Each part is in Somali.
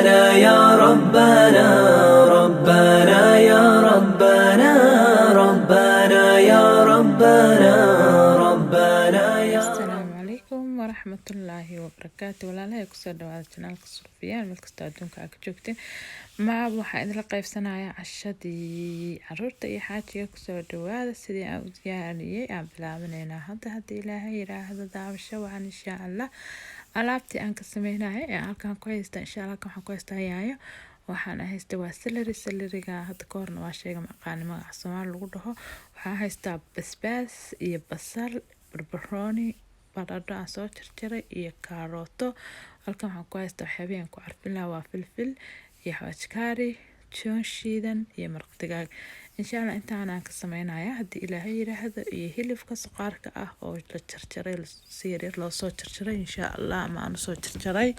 ربنا يا ربنا ربنا يا ربنا ربنا يا ربنا ربنا يا السلام عليكم ورحمة الله وبركاته. walaalahey kusoo dhawaada janaalka Suufiyaan meel kasta adduunka aad ka joogteen. Maab waxaan idinla qaybsanayaa cashadii caruurta iyo xaajiga kusoo dhawaada sidii aan u diyaariyay aan bilaabaneynaa hadda haddii ilaahay yiraahdo daawasho waxaan insha Allah alaabtii aan ka sameynayay ee halkaan ku haysta insha Allah waxaan ku haystaa yaayo waxaan haystaa waa celery-ga hadda ka horna waa sheega maqaani magaca Soomaali lagu dhaho waxaan haystaa basbaas iyo basal barbarooni baradho aan soo jarjaray iyo kaarooto halkan waxaan ku haystaa waxyaabihii ku carfin lahaa waa filfil iyo xawaash kaari toon shiidan iyo maraq digaag insha Allah intaan aan ka sameynayaa haddii ilaahay yiraahdo iyo hilibka suqaarka ah oo la jarjaray si yar loo soo jarjaray insha Allah ama aan soo jarjaray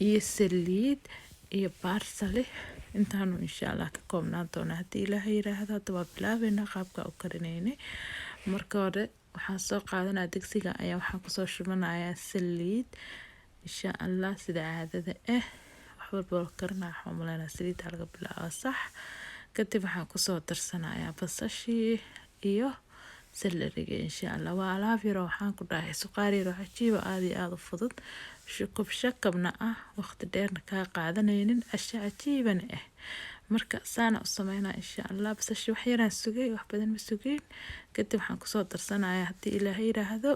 iyo saliid iyo barsali intaanu insha Allah ka koobnaan doona haddii ilaahay yiraahdo hadda waa bilaabeynaa qaabka u karinaynay marka hore waxaan soo qaadanaa digsiga ayaa waxaan kusoo shubanayaa saliid insha Allah sida caadada ah wax walba oo karnaa waxaan umaleynaa saliid laga bilaabo sax kadib waxaan kusoo darsanayaa basashii iyo celery-ga insha Allah waa alaab yar oo waxaan ku dhahay suqaar yar oo cajiib aad iyo aad u fudud shakabna ah waqti dheerna ka qaadanaynin casho cajiiban ah marka saana u sameynaa insha Allah basashii wax yaraan sugay wax badan ma sugayn kadib waxaan kusoo darsanayaa haddii ilaahay yiraahdo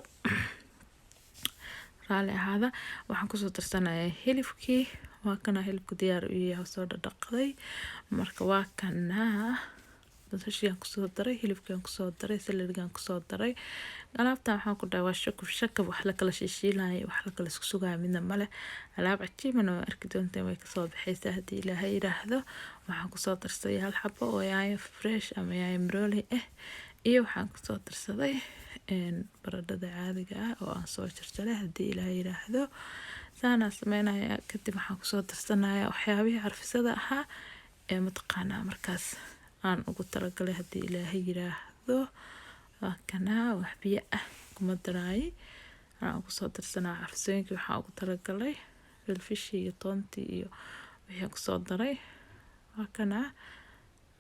raali ahaada waxaan kusoo darsanayaa hilibkii waa kana hilibku diyaar u yahay soo dhaqday marka waa kana basashii aan kusoo daray hilibkaan kusoo daray celery-gaan kusoo daray alaabtan waxaan ku dhahay waa shakab wax la kala shiishiilay wax la kala isku sugaay midna male alaab cajiiban oo arki doonteen way ka soo baxaysaa haddii ilaahay yiraahdo waxaan kusoo darsaday hal xabo oo yaayo fresh ama yaayo maroli ah iyo waxaan kusoo darsaday baradhada caadiga ah oo aan soo jarjaray haddii ilaahay yiraahdo saana sameynaya kadib waxaan kusoo darsanayaa waxyaabihii carfisada ahaa ee mataqaanaa markaas aan ugu talagalay haddii ilaahay yiraahdo waa kana wax biyo ah kuma daraay aan kusoo darsanaa carfisooyinkii waxaan ugu talagalay filfishii iyo toontii iyo wixii kusoo daray waa kana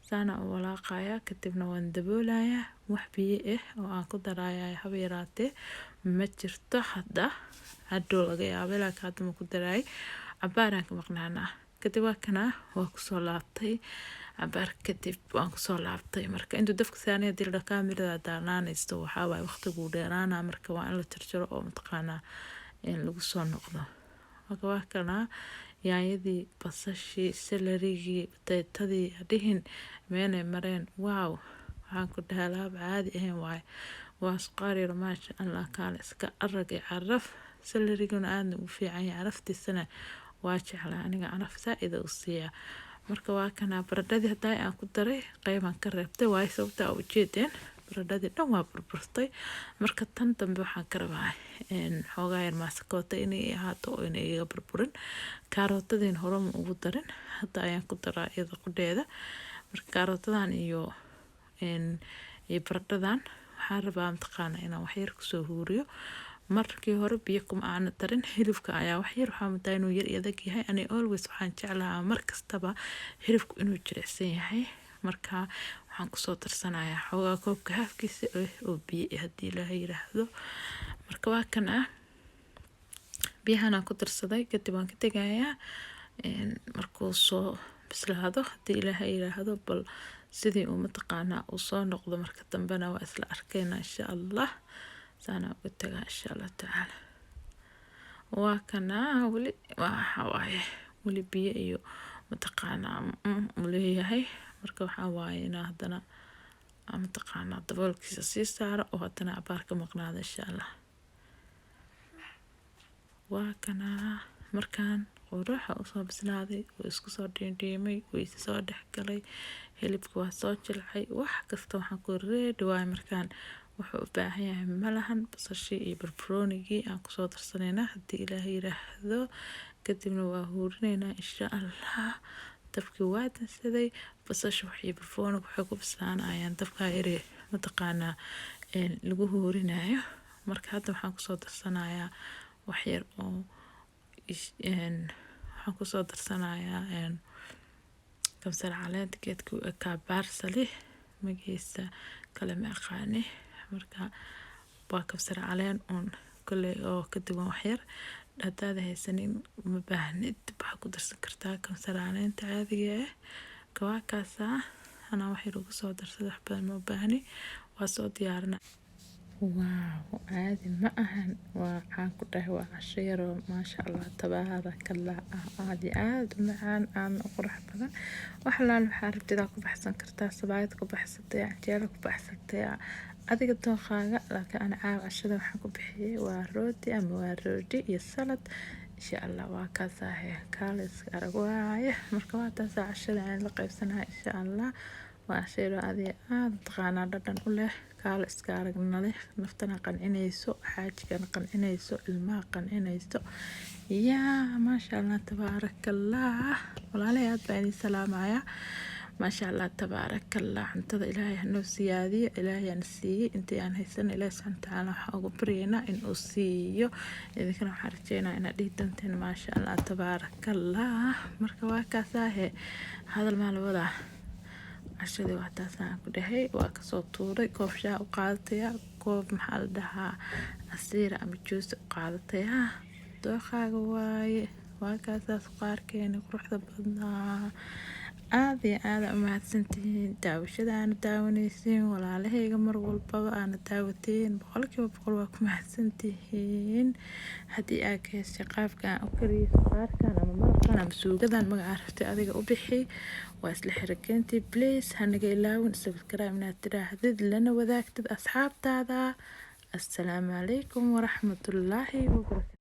saana u walaaqaya kadibna waan daboolayaa wax biyo ah oo aan ku daraaya haba yaraatee ma jirto hadda hadhow laga yaabay laakiin hadda ma ku daraay cabaaraan ka maqnaanaa kadib waa kana waa kusoo laabtay cabaar kadib waan kusoo laabtay marka intuu dabka saanaya dilda kaamirada daarnaanaysto waxaa waay waqtigu dheeraana marka waa in la jarjaro oo mataqaanaa in lagu soo noqdo marka waa kana yaayadii basashii celery-gii bataytadii dhihin meenay mareen wow waxaan ku dhahay alaab caadi ahayn waay waa suqaar yar maasha Allah kaale iska arag iyo caraf celery-guna aadna u fiican yahay caraftiisana waa jeclaa aniga caraf saaida u siiya marka waa kana baradhadii haday aan ku daray qaybaan ka reebtay waay sababta u jeedeen baradhadii dhan waa burburtay marka tan dambe waxaan ka rabaa xoogaa yar maasakoota inay ahaato oo inay iga burburin kaarootadiin hore ma ugu darin hadda ayaan ku daraa iyada qudheeda marka kaarootadan iyo baradhadan waxaan rabaa mataqaana inaan waxyar kusoo huuriyo markii hore biyo kuma aan darin hilibka ayaa wax yar waxaa mudaa inuu yar adag yahay ani always waxaan jeclahaa mar kastaba hilibku inuu jilicsan yahay marka waxaan kusoo darsanayaa xoogaa koobka haafkiisa oo biyo haddii ilaahay yiraahdo marka waa kan biyahan aan ku darsaday kadib waan ka tegayaa markuu soo bislaado haddii ilaahay yiraahdo bal sidii uu mataqaanaa uu soo noqdo marka dambena waa isla arkaynaa insha Allah saana ugu tagaa insha Allah tacaala waa kana weli waxa waaye weli biyo iyo mataqaanaa u leeyahay marka waxaa waaye inaa haddana mataqaanaa daboolkiisa sii saaro oo haddana cabaar ka maqnaado insha Allah waa kana markaan quruxa usoo bislaaday oo isku soo dhiindhiimay oo isa soo dhexgalay hilibka waa soo jilcay wax kasta waxaan ku reedi waay markaan wuxuu u baahan yahay malahan basashii iyo barbaroonigii aan kusoo darsanaynaa haddii ilaahay yiraahdo kadibna waa huurinaynaa insha Allah dabkii waa dansaday basasha waxay barbarooniga waxay ku bislaanayaan dabka yare mataqaanaa lagu huurinayo marka hadda waxaan kusoo darsanayaa wax yar oo waxaan kusoo darsanayaa kabsar caleenta geedka u ekaa baarsali magiisa kale ma aqaani marka waa kabsar caleen uun kolley oo ka duwan waxyar haddaad haysanin ma baahnid waxaa ku darsan kartaa kabsar caleenta caadiga ah kawaakaasa anaa wax yar ugu soo darsada wax badan ma baahni waa soo diyaarina waaw caadi ma ahan waa caan ku dhahay waa casho yaroo maasha allah tabaarakallah aad iyo aad u macaan aadna u qurux badan wax alaal waxaa rabtidaa ku baxsan kartaa sabaayad ku baxsatay canjeelo ku baxsatay adiga dooqaaga laakiin ana caawa cashada waxaan ku bixiyay waa rooti ama waa rooti iyo salad insha allah waa kaasahe kaalis arag waaye marka waa taasaa cashada aan la qaybsanahay insha allah waa casho adiga aad taqaanaa dhadhan u leh kaala iska aragna leh naftana qancinayso xaajigana qancinayso ilmaha qancinayso yaa maasha allah tabaarakallah walaalahay aad baan idin salaamayaa maasha allah tabaarakallah cuntada ilaahay hanoo siyaadiyo ilaahay aan siiyey intii aan haysan ilaahay subxaana watacaala waxaan ugu baryaynaa in uu siiyo idinkana waxaan rajeynayaa inaad dhihi doonteen maasha allah tabaarakallah marka waa kaasaahe hadal maa lawadaa cashadii waa taasaan ku dhahay waa kasoo tuuray koob shaah u qaadataya koob maxaa la dhahaa asiira ama juus u qaadataya dooqaaga waaye waa kaasaas qaarkeeni quruxda badnaa aad iyo aada u mahadsantihiin daawashada aana daawanaysiin walaalahayga mar walbaba aana daawateen 100% waa ku mahadsantihiin haddii aad ka heshay qaabka aan u kariyay qaarkan ama maraqan ama suugadan magaca rabtay adiga u bixi waa isla xirigeyntii please hanaga ilaawin subscribe inaad tiraahdid lana wadaagtid asxaabtaada assalaamu calaykum waraxmatullaahi wabarakaatu